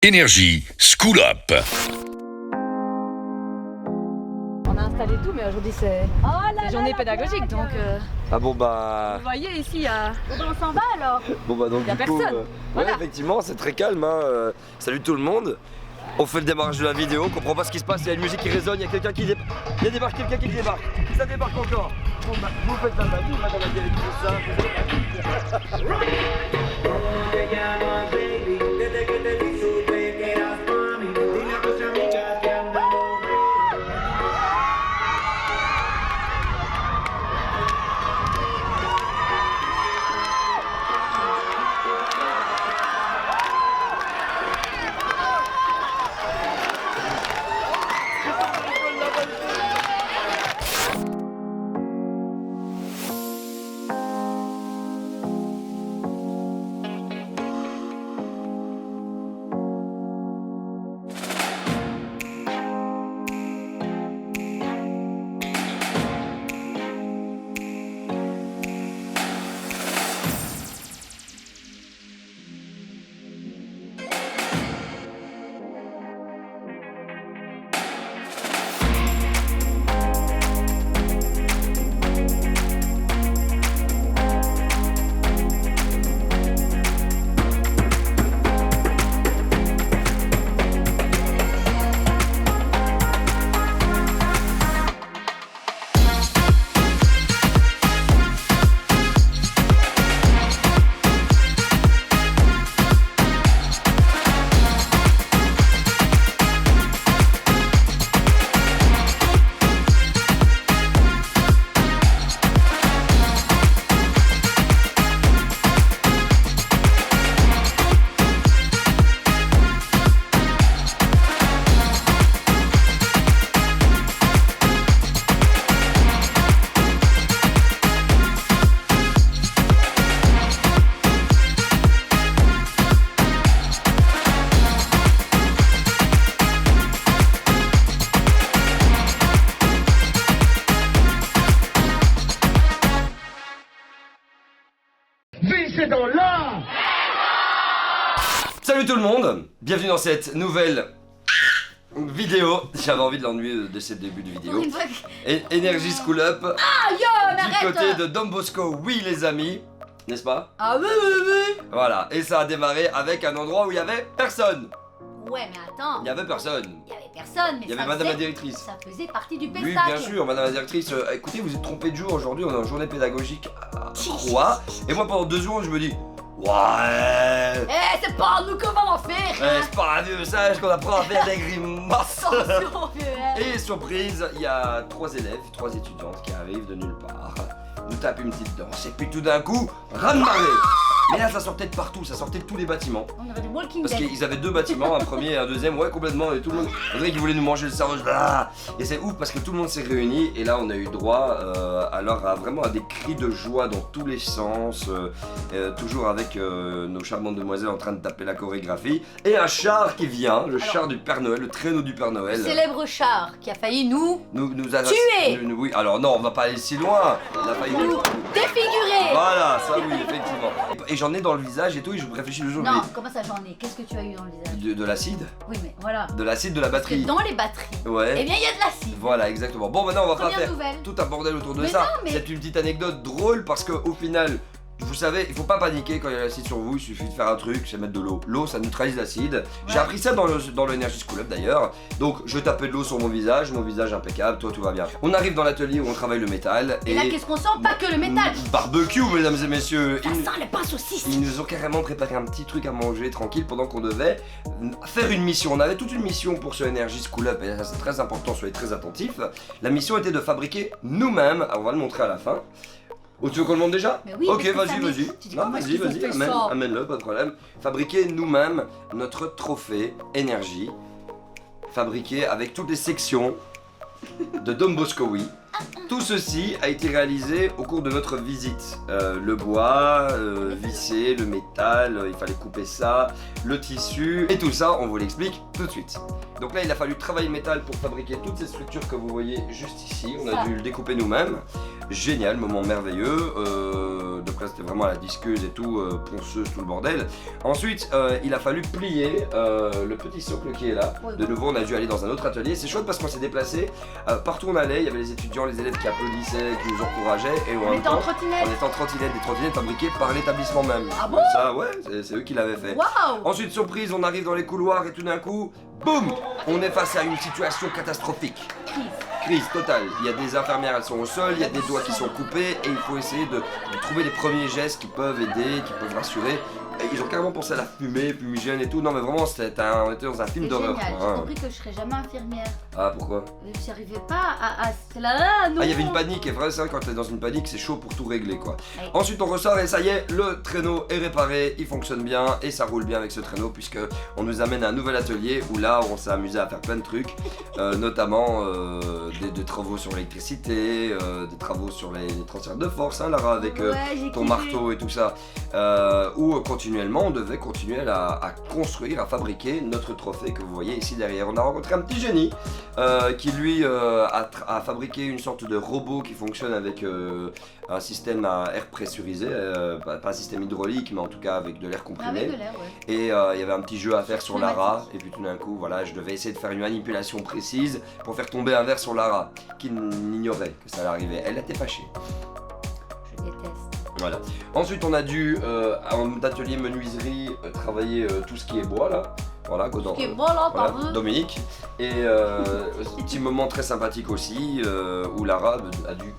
Énergie School Up. On a installé tout, mais aujourd'hui c'est journée pédagogique, donc Ah bon bah... vous voyez ici, il y a... on s'en va alors. Bon bah donc Y a du coup... personne. Voilà. Ouais effectivement c'est très calme hein. Salut tout le monde. On fait le démarrage de la vidéo, on comprend pas ce qui se passe, il y a une musique qui résonne, il y a quelqu'un qui débarque. Il y a quelqu'un qui débarque. Ça débarque encore. Bon bah vous faites la magie, madame la directrice, ça. Salut tout le monde, bienvenue dans cette nouvelle vidéo. J'avais envie de l'ennuyer de ce début de vidéo. Énergie School Up. Ah yo, Du arrête. côté de Don Bosco, oui les amis, n'est-ce pas? Ah oui. Voilà, et ça a démarré avec un endroit où il y avait personne. Ouais, mais attends, Il y avait personne. il y avait personne, mais Il y ça avait madame la faisait- directrice. Ça faisait partie du Oui, pestac. bien sûr, madame la directrice. Écoutez, vous êtes trompé de jour aujourd'hui, on est en journée pédagogique à 3. Et moi pendant 2 jours, je me dis, ouais. Eh, c'est pas à nous qu'on va en faire. C'est pas un vieux sage qu'on apprend à faire des grimaces. Attention, vieux, hein. Et surprise, il y a 3 élèves, 3 étudiantes qui arrivent de nulle part, nous tapent une petite danse, et puis tout d'un coup, raz-de-marée. Mais là, ça sortait de partout, ça sortait de tous les bâtiments. On aurait du Walking Parce Dead. qu'ils avaient 2 bâtiments, un premier et un deuxième, ouais, complètement, et tout le monde. On dirait qu'ils voulaient nous manger le cerveau. Et c'est ouf parce que tout le monde s'est réuni, et là, on a eu droit alors vraiment à des cris de joie dans tous les sens, toujours avec nos charmantes demoiselles en train de taper la chorégraphie, et un char qui vient, le char du Père Noël, le traîneau du Père Noël. Célèbre char qui a failli nous Nous a Tuer. Oui, alors non, on va pas aller si loin. Il a failli nous. défigurer. Voilà, ça oui, effectivement. Et j'en ai dans le visage et tout, et je réfléchis le jour Non, comment ça j'en ai? Qu'est-ce que tu as eu dans le visage? de l'acide. Oui, mais voilà. De l'acide de la Parce que batterie. dans les batteries, eh Ouais. bien il y a de l'acide. Voilà, exactement. Bon, maintenant on va pas Première faire nouvelle. tout un bordel autour de Mais ça. non, mais- C'est une petite anecdote drôle parce que au final, vous savez, il faut pas paniquer quand il y a l'acide sur vous, il suffit de faire un truc, c'est mettre de l'eau. L'eau, ça neutralise l'acide. J'ai Ouais. appris ça dans l'Energy School Up d'ailleurs. Donc je tapais de l'eau sur mon visage impeccable, toi tout va bien. On arrive dans l'atelier où on travaille le métal Et là, qu'est-ce qu'on sent? Pas que le métal. Barbecue, mesdames et messieurs. Ça sent le pain saucisse. Ils nous ont carrément préparé un petit truc à manger tranquille pendant qu'on devait faire une mission. On avait toute une mission pour ce Energy School Up et ça c'est très important, soyez très attentifs. La mission était de fabriquer nous-mêmes, on va le montrer à la fin, Oh, tu veux qu'on le montre déjà? Mais oui, ok, parce que ça vas-y, met- vas-y. Tu dis Non, comment est-ce vas-y, qu'ils ont vas-y, fait ça amène-le, pas de problème. Fabriquer nous-mêmes notre trophée énergie, fabriqué avec toutes les sections de Don Bosco, oui. Ah Tout ceci a été réalisé au cours de notre visite. Le bois, vissé, le métal, il fallait couper ça, le tissu, et tout ça, on vous l'explique tout de suite. Donc là, il a fallu travailler le métal pour fabriquer toutes ces structures que vous voyez juste ici. On a dû le découper nous-mêmes. Génial, moment merveilleux. Donc là, c'était vraiment à la disqueuse et tout, ponceuse, tout le bordel. Ensuite, il a fallu plier le petit socle qui est là. De nouveau, on a dû aller dans un autre atelier. C'est chouette parce qu'on s'est déplacé. Partout où on allait, il y avait les étudiants, les élèves qui applaudissaient, qui nous encourageaient. Et On était en trottinette. on était en trottinette, des trottinettes fabriquées par l'établissement même. Ah bon? Ça, ouais, c'est eux qui l'avaient fait. Waouh! Ensuite, surprise, on arrive dans les couloirs et tout d'un coup, boum, on est face à une situation catastrophique. Crise totale. Il y a des infirmières, elles sont au sol, il y a des doigts qui sont coupés et il faut essayer de trouver les premiers gestes qui peuvent aider, qui peuvent rassurer. Et ils ont carrément pensé à la fumigène et tout. Non mais vraiment, on était dans un film C'est d'horreur. génial, quoi, j'ai hein. compris que je serais jamais infirmière. Ah pourquoi? J'y arrivais pas à... C'est là, non. Ah, il y avait une panique, et vrai, c'est vrai, quand t'es dans une panique, c'est chaud pour tout régler quoi. Ouais. Ensuite, on ressort et ça y est, le traîneau est réparé, il fonctionne bien et ça roule bien avec ce traîneau, puisque on nous amène à un nouvel atelier où là, on s'est amusé à faire plein de trucs, notamment des travaux sur l'électricité, des travaux sur les transferts de force, hein, Lara, avec Ouais, j'ai ton kiffé. marteau et tout ça, où continuellement, on devait continuer à construire, à fabriquer notre trophée que vous voyez ici derrière. On a rencontré un petit génie qui lui a fabriqué une sorte de robot qui fonctionne avec un système à air pressurisé, pas un système hydraulique mais en tout cas avec de l'air comprimé. Avec de l'air, ouais. Et il y avait un petit jeu à faire sur Lara, et puis tout d'un coup, voilà, je devais essayer de faire une manipulation précise pour faire tomber un verre sur Lara, qui ignorait que ça allait arriver. Elle était fâchée. Je déteste. Voilà. Ensuite, on a dû, en atelier menuiserie, travailler tout ce qui est bois là. Voilà, Godin. Qui est bon là, Voilà, par eux. Dominique. Et petit moment très sympathique aussi, où Lara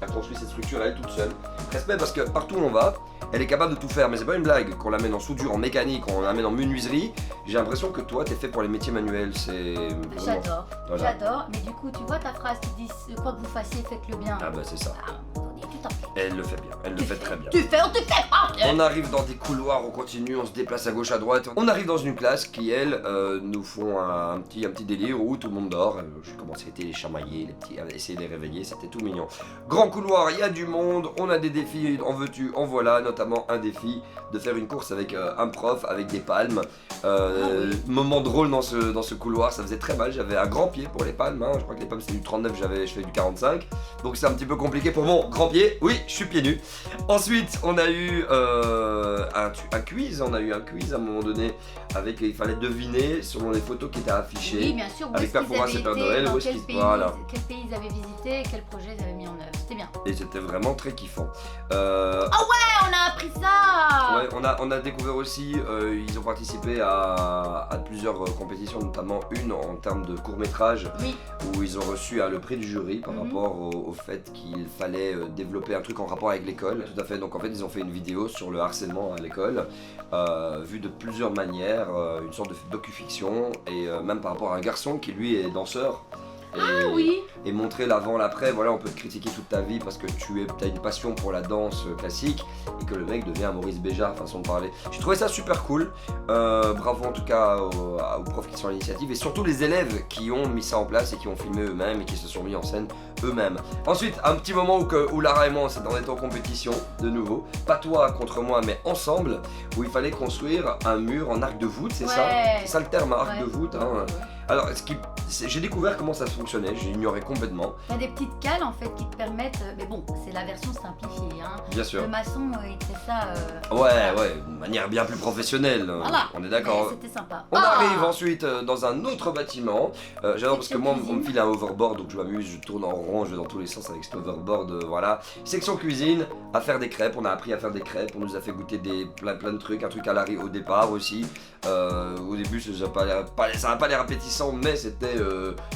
a construit cette structure elle toute seule. Respect parce que partout où on va, elle est capable de tout faire, mais c'est pas une blague. Qu'on l'amène en soudure, en mécanique, qu'on l'amène en menuiserie, j'ai l'impression que toi t'es fait pour les métiers manuels. C'est vraiment- J'adore, Voilà. j'adore. Mais du coup, tu vois ta phrase qui dit quoi que vous fassiez, faites-le bien. Ah bah c'est ça. Ah, attendez, tu t'en fais. Elle le fait bien, elle le fait très bien. Tu fais, on te fait pas. On arrive dans des couloirs, on continue, on se déplace à gauche, à droite. On arrive dans une classe qui, elle, nous font un petit délire où tout le monde dort. J'ai commencé à les chamailler, à essayer de les réveiller, c'était tout mignon. Grand couloir, il y a du monde, on a des défis, en veux-tu, en voilà, notamment un défi de faire une course avec un prof, avec des palmes. Moment drôle dans ce couloir, ça faisait très mal, j'avais un grand pied pour les palmes, hein. Je crois que les palmes c'était du 39, je fais du 45. Donc c'est un petit peu compliqué pour mon grand pied, oui, je suis pieds nus. Ensuite, on a eu un quiz, à un moment donné, avec il fallait deviner selon les photos qui étaient affichées. Oui, bien sûr, où avec est-ce qu'ils Perforas avaient et Père été, Noël, dans où est-ce quel qu'ils- pays, voilà. quel pays ils avaient visité, quel projet ils avaient mis en œuvre. C'était bien. Et c'était vraiment très kiffant. Ouais, on a appris ça. Ouais, on a découvert aussi, ils ont participé à plusieurs compétitions, notamment une en termes de court-métrage, Oui. où ils ont reçu le prix du jury par Mhm. rapport au fait qu'il fallait développer un truc en rapport avec l'école. Tout à fait, donc en fait ils ont fait une vidéo sur le harcèlement à l'école, vue de plusieurs manières, une sorte de docu-fiction, et même par rapport à un garçon qui lui est danseur. Oui. Et montrer l'avant, l'après, voilà, on peut te critiquer toute ta vie parce que t'as une passion pour la danse classique et que le mec devient un Maurice Béjart, façon de parler. J'ai trouvé ça super cool, bravo en tout cas aux profs qui sont à l'initiative et surtout les élèves qui ont mis ça en place et qui ont filmé eux-mêmes et qui se sont mis en scène eux-mêmes. Ensuite, un petit moment où Lara et moi on était en compétition, de nouveau, pas toi contre moi mais ensemble, où il fallait construire un mur en arc de voûte, c'est ça? Ouais. C'est ça le terme, arc Ouais. de voûte, hein. Alors, j'ai découvert comment ça fonctionnait, j'ignorais complètement, Il y a des petites cales en fait qui te permettent, mais bon, c'est la version simplifiée. Hein. bien sûr. Le maçon, il fait ça. Ouais, de manière bien plus professionnelle, Voilà. on est d'accord. Mais c'était sympa. On arrive ensuite dans un autre bâtiment. J'adore parce que moi on me cuisine. file un overboard donc je m'amuse, je tourne en rond, je vais dans tous les sens avec cet overboard, voilà. Section cuisine, à faire des crêpes, on a appris à faire des crêpes, on nous a fait goûter plein de trucs, un truc à l'arrêt au départ aussi. Au début ça n'a pas l'air appétissant mais c'était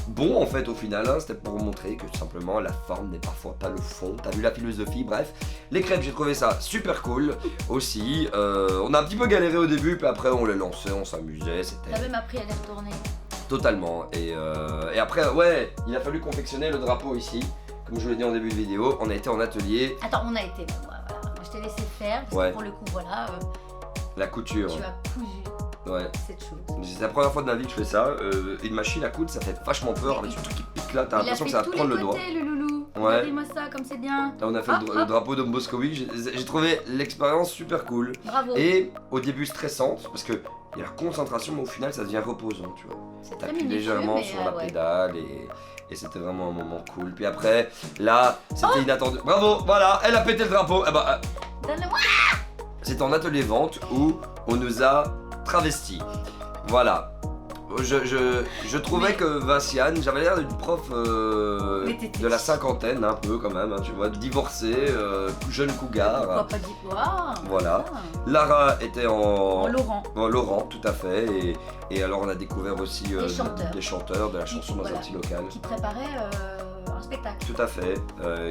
bon en fait au final, hein. C'était pour montrer que tout simplement la forme n'est parfois pas le fond, t'as vu la philosophie, bref. Les crêpes j'ai trouvé ça super cool aussi, on a un petit peu galéré au début puis après on les lançait, on s'amusait, c'était... T'as même appris à les retourner. Totalement. Et après, ouais, il a fallu confectionner le drapeau ici. Comme je vous l'ai dit en début de vidéo, on a été en atelier, Attends, on a été. Voilà. Moi, je t'ai laissé faire parce Ouais. que pour le coup, voilà, la couture. tu as cousu Ouais. cette chose. C'est la première fois de ma vie que je fais ça. Une machine à coudre, ça fait vachement peur avec ce truc qui pique là, t'as Il a l'impression fait que ça va tous te prendre les le doigt. côtés, le loulou. Ouais. Regardez-moi ça, comme c'est bien. Là, on a fait Hop, le hop. drapeau Don Bosco, oui. J'ai trouvé l'expérience super cool. Bravo. Et au début stressante, parce que il y a la concentration, mais au final ça devient reposant, tu vois. C'est très T'appuies minutieux, légèrement mais, sur la ouais. pédale et c'était vraiment un moment cool. Puis après, là, c'était inattendu. Bravo, voilà, elle a pété le drapeau. Eh ben, Donne-le-moi. c'était en atelier vente où on nous a travestis. Voilà. Je trouvais que Vinciane, j'avais l'air d'une prof Mais t'étais- de la cinquantaine, un peu quand même, hein, tu vois, divorcée, jeune cougar. Pourquoi pas dire quoi. Voilà. Lara était En Laurent. Laurent, tout à fait. Et alors on a découvert aussi Des chanteurs. des chanteurs de la chanson dans Voilà. un petit local. Qui préparait un spectacle. Tout à fait.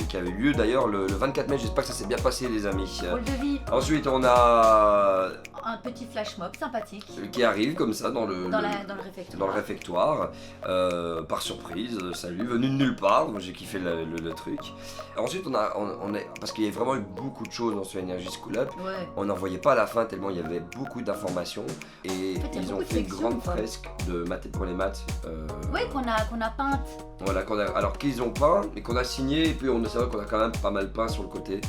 Qui avait lieu d'ailleurs le 24 mai. J'espère que ça s'est bien passé les amis. Rôle de vie. Ensuite on a Un petit flash mob sympathique. qui arrive comme ça dans le Dans le réfectoire. dans le réfectoire, par surprise, salut, venu de nulle part, moi j'ai kiffé le truc. Ensuite on est, parce qu'il y a vraiment eu beaucoup de choses dans ce Energy School Up, Ouais. on n'en voyait pas à la fin tellement il y avait beaucoup d'informations et En fait, il y a ils ont beaucoup de fait une sections, grande quoi. fresque de maths pour les maths. Ouais, qu'on a peinte. Voilà, alors qu'ils ont peint et qu'on a signé et puis c'est vrai qu'on a quand même pas mal peint sur le côté.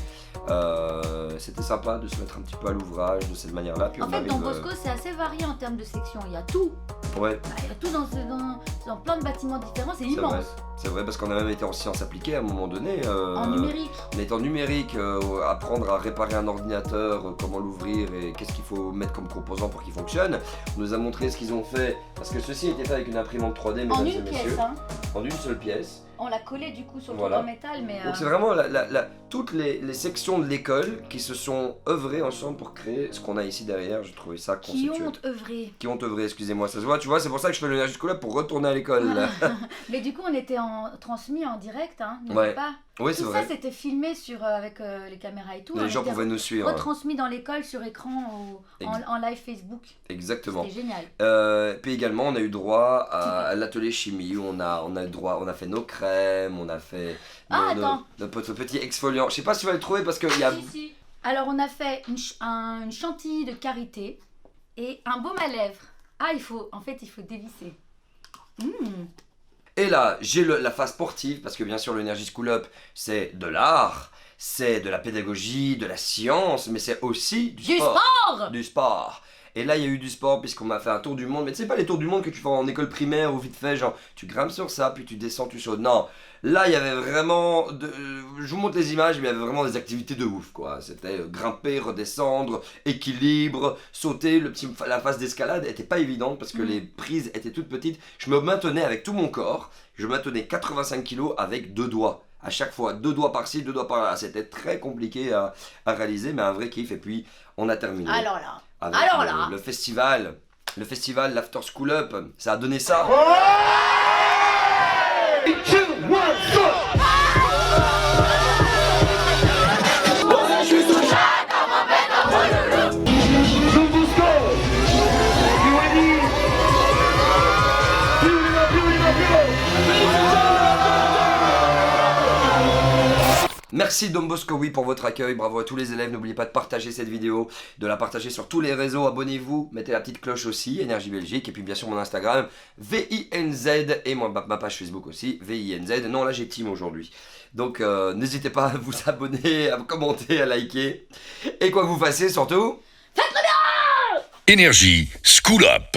C'était sympa de se mettre un petit peu à l'ouvrage de cette manière-là. Puis En on fait, arrive, Don Bosco, c'est assez varié en termes de sections. Il y a tout. ouais. Bah, il y a tout dans plein de bâtiments différents. C'est C'est vrai, immense. c'est vrai parce qu'on a même été en sciences appliquées à un moment donné. En numérique. On est en numérique, apprendre à réparer un ordinateur, comment l'ouvrir et qu'est-ce qu'il faut mettre comme composant pour qu'il fonctionne. On nous a montré ce qu'ils ont fait, parce que ceci a été fait avec une imprimante 3D, mesdames En et une messieurs, pièce. Hein. en une seule pièce. On l'a collé du coup sur le Voilà. truc en métal, mais. Donc c'est vraiment toutes les sections de l'école qui se sont œuvrées ensemble pour créer ce qu'on a ici derrière. J'ai trouvé ça qui conceptuel. ont œuvré. Qui ont œuvré, excusez-moi, ça se voit, tu vois, c'est pour ça que je fais le Energy School Up pour retourner à l'école. là. Mais du coup, on était transmis en direct, hein, n'est-ce Ouais. pas? Oui, c'est Tout ça, vrai. c'était filmé avec les caméras et tout. Les On gens était pouvaient nous suivre. retransmis dans l'école sur écran en live Facebook. Exactement. C'était génial. Puis également, on a eu droit à l'atelier chimie où on a fait nos crèmes, on a fait Ah, nos attends. notre petit exfoliant. Je sais pas si tu vas le trouver parce qu'il y a. Si. Alors, on a fait une chantilly de karité et un baume à lèvres. Ah, il faut dévisser. Et là, j'ai la phase sportive parce que bien sûr, l'Energy School Up, c'est de l'art, c'est de la pédagogie, de la science, mais c'est aussi Du sport. Du sport. Et là, il y a eu du sport puisqu'on m'a fait un tour du monde. Mais tu sais pas les tours du monde que tu fais en école primaire ou vite fait, genre tu grimpes sur ça, puis tu descends, tu sautes. Non, là, il y avait vraiment. Je vous montre les images, mais il y avait vraiment des activités de ouf, quoi. C'était grimper, redescendre, équilibre, sauter. La phase d'escalade était pas évidente parce que les prises étaient toutes petites. Je me maintenais avec tout mon corps. Je maintenais 85 kilos avec 2 doigts. À chaque fois, 2 doigts par-ci, 2 doigts par-là. C'était très compliqué à réaliser, mais un vrai kiff. Et puis, on a terminé. Alors là. Avec le festival, l'After School Up, ça a donné ça. Merci Don Bosco, oui, pour votre accueil, bravo à tous les élèves, n'oubliez pas de partager cette vidéo, de la partager sur tous les réseaux, abonnez-vous, mettez la petite cloche aussi, Énergie Belgique, et puis bien sûr mon Instagram, VINZ, et ma page Facebook aussi, VINZ, non là j'ai team aujourd'hui, donc n'hésitez pas à vous abonner, à commenter, à liker, et quoi que vous fassiez surtout... Énergie School Up.